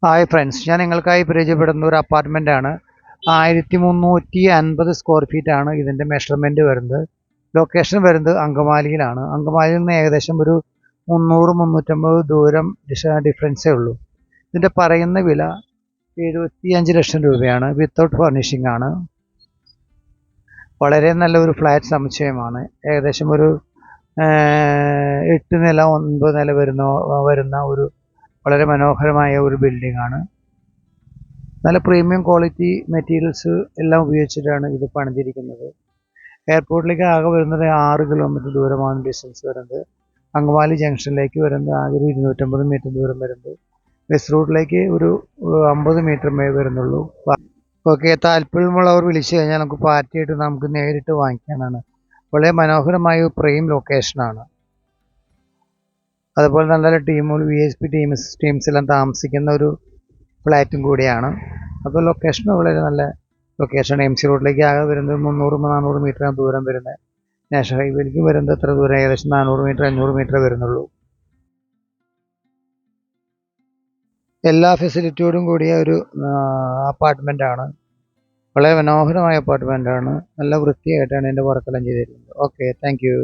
Hi friends, ഞാൻ നിങ്ങൾക്കായി പരിചയപ്പെടുന്ന ഒരു അപ്പാർട്ട്മെൻ്റ് ആണ്. 1350 സ്ക്വയർ ഫീറ്റ് ആണ് ഇതിൻ്റെ മെഷർമെൻറ്റ് വരുന്നത്. ലൊക്കേഷൻ വരുന്നത് അങ്കമാലിയിലാണ്. അങ്കമാലിയിൽ നിന്ന് ഏകദേശം ഒരു 300-350 ദൂരം ഡിഫറൻസേ ഉള്ളൂ. ഇതിൻ്റെ പറയുന്ന വില 75 ലക്ഷം രൂപയാണ്. വിത്തൗട്ട് ഫർണിഷിംഗ് ആണ്. വളരെ നല്ലൊരു ഫ്ലാറ്റ് സമുച്ചയമാണ്. ഏകദേശം ഒരു 8 നില 9 നില വരുന്ന ഒരു വളരെ മനോഹരമായ ഒരു ബിൽഡിംഗ് ആണ്. നല്ല പ്രീമിയം ക്വാളിറ്റി മെറ്റീരിയൽസ് എല്ലാം ഉപയോഗിച്ചിട്ടാണ് ഇത് പണിതിരിക്കുന്നത്. എയർപോർട്ടിലേക്ക് ആകെ വരുന്നത് 6 കിലോമീറ്റർ ദൂരമാണ് ഡിസ്റ്റൻസ് വരുന്നത്. അങ്കമാലി ജംഗ്ഷനിലേക്ക് വരുന്നത് ആകെ ഒരു 250 മീറ്റർ ദൂരം വരുന്നത്. ബസ് റൂട്ടിലേക്ക് ഒരു 50 മീറ്റർ വരുന്നുള്ളൂ. ഓക്കെ, താല്പര്യമുള്ളവർ വിളിച്ചു കഴിഞ്ഞാൽ നമുക്ക് നേരിട്ട് വാങ്ങിക്കാനാണ്. വളരെ മനോഹരമായ പ്രീം ലൊക്കേഷനാണ്. അതുപോലെ നല്ല ടീമുകൾ VIP ടീംസ് എല്ലാം താമസിക്കുന്ന ഒരു ഫ്ലാറ്റും കൂടിയാണ്. അപ്പോൾ ലൊക്കേഷൻ വളരെ നല്ല ലൊക്കേഷൻ. MC റോഡിലേക്ക് ആകെ വരുന്നത് 300-400 മീറ്റർ ദൂരം വരുന്നത്. നാഷണൽ ഹൈവേയിലേക്ക് വരുന്നത് എത്ര ദൂരം? ഏകദേശം 400 മീറ്റർ 500 മീറ്റർ വരുന്നുള്ളൂ. എല്ലാ ഫെസിലിറ്റിയോടും കൂടിയ ഒരു അപ്പാർട്ട്മെൻ്റ് ആണ്. വളരെ മനോഹരമായ അപ്പാർട്ട്മെൻ്റ് ആണ്. നല്ല വൃത്തിയായിട്ടാണ് എൻ്റെ വർക്കെല്ലാം ചെയ്തിരിക്കുന്നത്. Okay, thank you.